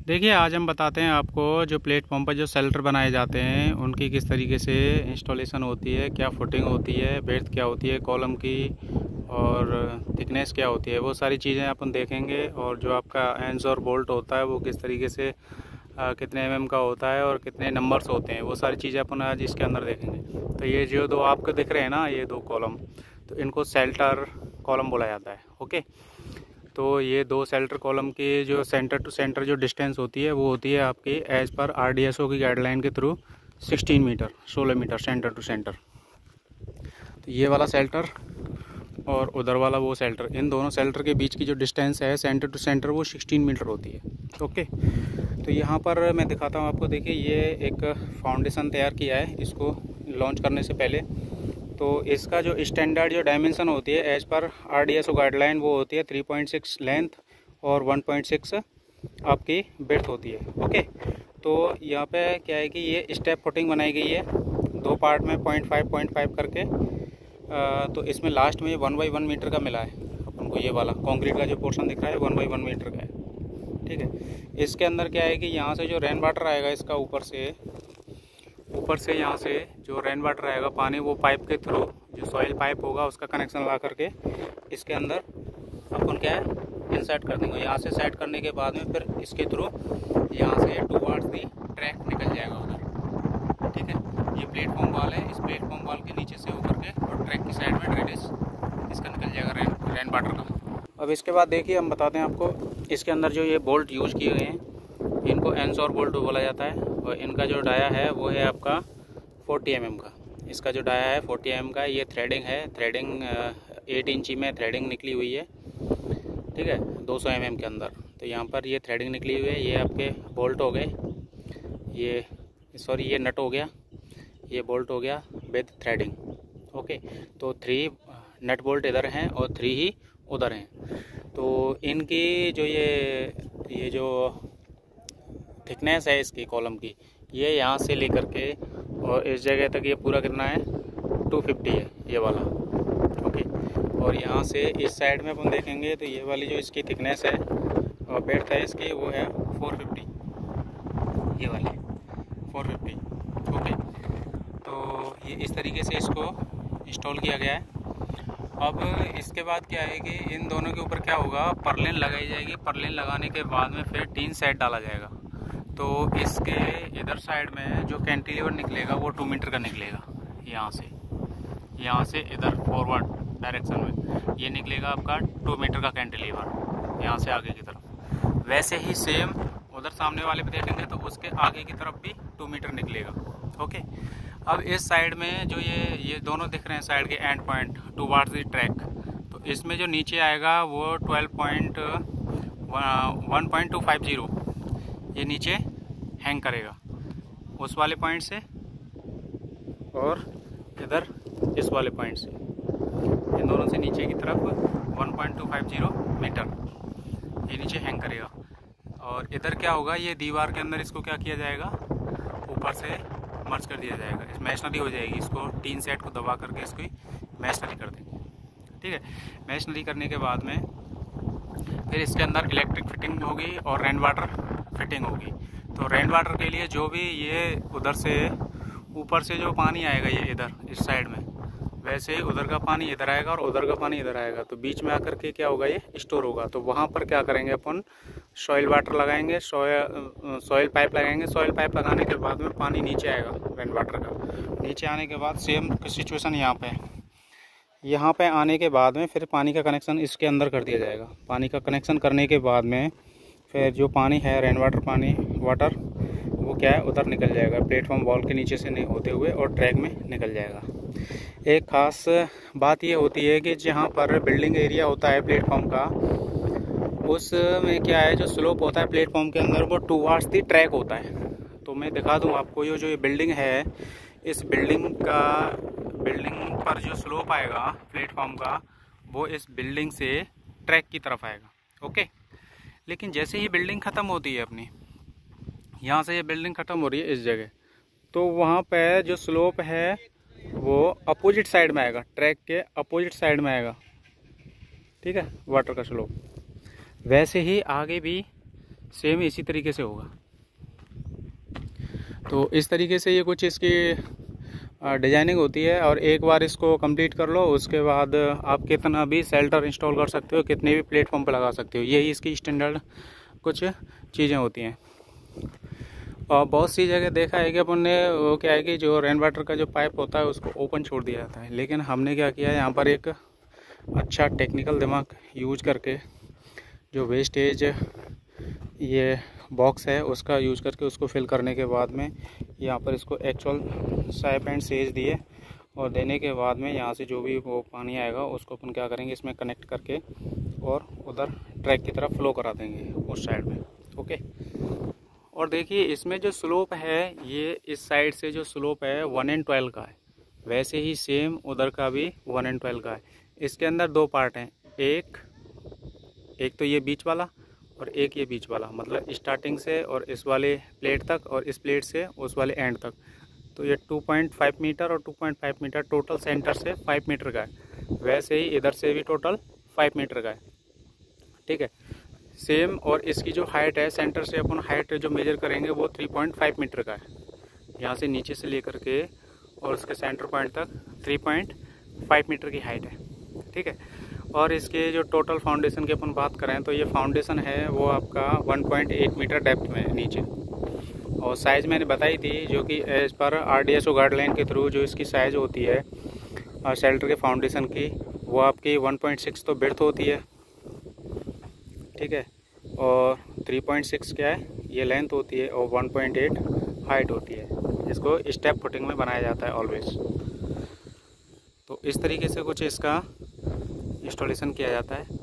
देखिए, आज हम बताते हैं आपको जो प्लेटफॉर्म पर जो शेल्टर बनाए जाते हैं उनकी किस तरीके से इंस्टॉलेशन होती है, क्या फुटिंग होती है, बेड्थ क्या होती है कॉलम की और थिकनेस क्या होती है, वो सारी चीज़ें अपन देखेंगे। और जो आपका एंड्स और बोल्ट होता है वो किस तरीके से कितने एमएम का होता है और कितने नंबर्स होते हैं, वो सारी चीज़ें अपन आज इसके अंदर देखेंगे। तो ये जो दो आपको दिख रहे हैं ना, ये दो कॉलम, तो इनको शेल्टर कॉलम बोला जाता है। ओके, तो ये दो शेल्टर कॉलम की जो सेंटर टू सेंटर जो डिस्टेंस होती है वो होती है आपकी एज़ पर आरडीएसओ की गाइडलाइन के through 16 metre, 16 metre centre to centre. तो ये वाला शेल्टर और उधर वाला वो शेल्टर, इन दोनों शेल्टर के बीच की जो डिस्टेंस है सेंटर टू सेंटर वो 16 मीटर होती है। ओके, तो यहाँ पर मैं दिखाता हूँ आपको। देखिए, ये एक फाउंडेशन तैयार किया है इसको लॉन्च करने से पहले। तो इसका जो स्टैंडर्ड जो डायमेंशन होती है एज पर आरडीएसओ गाइडलाइन वो होती है 3.6 लेंथ और 1.6 आपकी ब्रेड्थ होती है। ओके, तो यहाँ पे क्या है कि ये स्टेप फुटिंग बनाई गई है दो पार्ट में 0.5 करके। तो इसमें लास्ट में 1/1 मीटर का मिला है अपन को। ये वाला कंक्रीट का जो पोर्शन दिख रहा है 1/1 मीटर का है। ठीक है, इसके अंदर क्या है कि यहाँ से जो रेन वाटर आएगा इसका ऊपर से यहाँ से जो रेन वाटर आएगा पानी, वो पाइप के थ्रू जो सॉइल पाइप होगा उसका कनेक्शन ला करके इसके अंदर अपन क्या है इंसर्ट कर देंगे। यहाँ से सेट करने के बाद में फिर इसके थ्रू यहाँ से टूवर्ड्स दी ट्रैक निकल जाएगा उधर। ठीक है, ये प्लेटफॉर्म वाल है, इस प्लेटफॉर्म वाल के नीचे से होकर के और ट्रैक की साइड में ड्रेनेज इसका निकल जाएगा रेन वाटर का। अब इसके बाद देखिए हम बताते हैं आपको, इसके अंदर जो ये बोल्ट यूज किए गए हैं इनको एंसोर बोल्ट बोला जाता है। और इनका जो डाया है वो है आपका 40 mm का। इसका जो डाया है 40 mm का। ये थ्रेडिंग है, थ्रेडिंग 8 इंची में थ्रेडिंग निकली हुई है। ठीक है, 200 mm के अंदर। तो यहाँ पर ये थ्रेडिंग निकली हुई है। ये आपके बोल्ट हो गए, ये नट हो गया, ये बोल्ट हो गया विद थ्रेडिंग। ओके, तो 3 नट बोल्ट इधर हैं और 3 ही उधर हैं। तो इनकी जो ये जो थिकनेस है इसकी कॉलम की, ये यहाँ से लेकर के और इस जगह तक ये पूरा कितना है 250 है ये वाला। ओके, और यहाँ से इस साइड में अपन देखेंगे तो ये वाली जो इसकी थिकनेस है और बेड्थ है इसकी वो है 450, ये वाली 450। ओके, तो ये इस तरीके से इसको इंस्टॉल किया गया है। अब इसके बाद क्या है कि इन दोनों के ऊपर क्या होगा, पर्लिन लगाई जाएगी। पर्लिन लगाने के बाद में फिर टीन सेट डाला जाएगा। तो इसके इधर साइड में जो कैंटिलीवर निकलेगा वो 2 मीटर का निकलेगा। यहाँ से इधर फॉरवर्ड डायरेक्शन में ये निकलेगा आपका 2 मीटर का कैंटिलीवर यहाँ से आगे की तरफ। वैसे ही सेम उधर सामने वाले पे देखेंगे तो उसके आगे की तरफ भी 2 मीटर निकलेगा। ओके, अब इस साइड में जो ये दोनों दिख रहे हैं साइड के and point towards the track, तो इसमें जो नीचे आएगा वो 1.250 ये नीचे हैंग करेगा उस वाले पॉइंट से और इधर इस वाले पॉइंट से, इन दोनों से नीचे की तरफ 1.250 मीटर ये नीचे हैंग करेगा। और इधर क्या होगा, ये दीवार के अंदर इसको क्या किया जाएगा, ऊपर से मर्ज कर दिया जाएगा। इस मैशनरी हो जाएगी, इसको टीन सेट को दबा करके इसकी मैशनरी कर देंगे। ठीक है, मैशनरी करने के बाद में फिर इसके अंदर इलेक्ट्रिक फिटिंग होगी और रेन वाटर फिटिंग होगी। तो रेन वाटर के लिए जो भी ये उधर से ऊपर से जो पानी आएगा ये इधर इस साइड में, वैसे ही उधर का पानी इधर आएगा और उधर का पानी इधर आएगा। तो बीच में आकर के क्या होगा, ये स्टोर होगा। तो वहाँ पर क्या करेंगे अपन, सॉइल वाटर लगाएंगे, सॉइल पाइप लगाएंगे। सॉइल पाइप लगाने के बाद में पानी नीचे आएगा रेन वाटर का। नीचे आने के बाद सेम सिचुएशन यहाँ पे आने के बाद में फिर पानी का कनेक्शन इसके अंदर कर दिया जाएगा। पानी का कनेक्शन करने के बाद में फिर जो पानी है रेन वाटर वो क्या है उधर निकल जाएगा, प्लेटफॉर्म वॉल के नीचे से नहीं होते हुए और ट्रैक में निकल जाएगा। एक ख़ास बात ये होती है कि जहाँ पर बिल्डिंग एरिया होता है प्लेटफॉर्म का, उसमें क्या है जो स्लोप होता है प्लेटफॉर्म के अंदर वो टुवर्ड्स दी ट्रैक होता है। तो मैं दिखा दूँ आपको, ये जो ये बिल्डिंग है, इस बिल्डिंग पर जो स्लोप आएगा प्लेटफॉर्म का वो इस बिल्डिंग से ट्रैक की तरफ आएगा। ओके, लेकिन जैसे ही बिल्डिंग ख़त्म होती है अपनी, यहाँ से ये बिल्डिंग ख़त्म हो रही है इस जगह, तो वहाँ पे जो स्लोप है वो अपोजिट साइड में आएगा, ट्रैक के अपोजिट साइड में आएगा। ठीक है, वाटर का स्लोप। वैसे ही आगे भी सेम इसी तरीके से होगा। तो इस तरीके से ये कुछ इसकी डिजाइनिंग होती है। और एक बार इसको कंप्लीट कर लो, उसके बाद आप कितना भी शेल्टर इंस्टॉल कर सकते हो, कितने भी प्लेटफॉर्म पर लगा सकते हो। यही इसकी स्टैंडर्ड कुछ चीज़ें होती हैं। और बहुत सी जगह देखा है कि अपन ने वो क्या है कि जो रेन वाटर का जो पाइप होता है उसको ओपन छोड़ दिया जाता है, लेकिन हमने क्या किया है यहाँ पर एक अच्छा टेक्निकल दिमाग यूज करके जो वेस्टेज ये बॉक्स है उसका यूज करके उसको फिल करने के बाद में यहाँ पर इसको एक्चुअल साइप एंड सेज दिए, और देने के बाद में यहाँ से जो भी वो पानी आएगा उसको अपन क्या करेंगे इसमें कनेक्ट करके और उधर ट्रैक की तरफ फ्लो करा देंगे उस साइड में। ओके। और देखिए इसमें जो स्लोप है, ये इस साइड से जो स्लोप है 1/12 का है, वैसे ही सेम उधर का भी 1/12 का है। इसके अंदर दो पार्ट हैं, एक तो ये बीच वाला और एक ये बीच वाला, मतलब स्टार्टिंग से और इस वाले प्लेट तक और इस प्लेट से उस वाले एंड तक। तो ये 2.5 मीटर और 2.5 मीटर टोटल सेंटर से 5 मीटर का है, वैसे ही इधर से भी टोटल 5 मीटर का है। ठीक है, सेम। और इसकी जो हाइट है सेंटर से अपन हाइट जो मेजर करेंगे वो 3.5 मीटर का है, यहाँ से नीचे से लेकर के और उसके सेंटर पॉइंट तक 3.5 मीटर की हाइट है। ठीक है। और इसके जो टोटल फाउंडेशन की अपन बात करें तो ये फाउंडेशन है वो आपका 1.8 मीटर डेप्थ में नीचे। और साइज़ मैंने बताई थी जो कि एज पर RDSO गाइडलाइन के थ्रू जो इसकी साइज़ होती है शेल्टर के फाउंडेशन की, वो आपकी 1.6 तो ब्रेड्थ होती है। ठीक है। और 3.6 क्या है, ये लेंथ होती है, और 1.8 हाइट होती है। इसको स्टेप फुटिंग में बनाया जाता है ऑलवेज। तो इस तरीके से कुछ इसका इंस्टॉलेशन किया जाता है।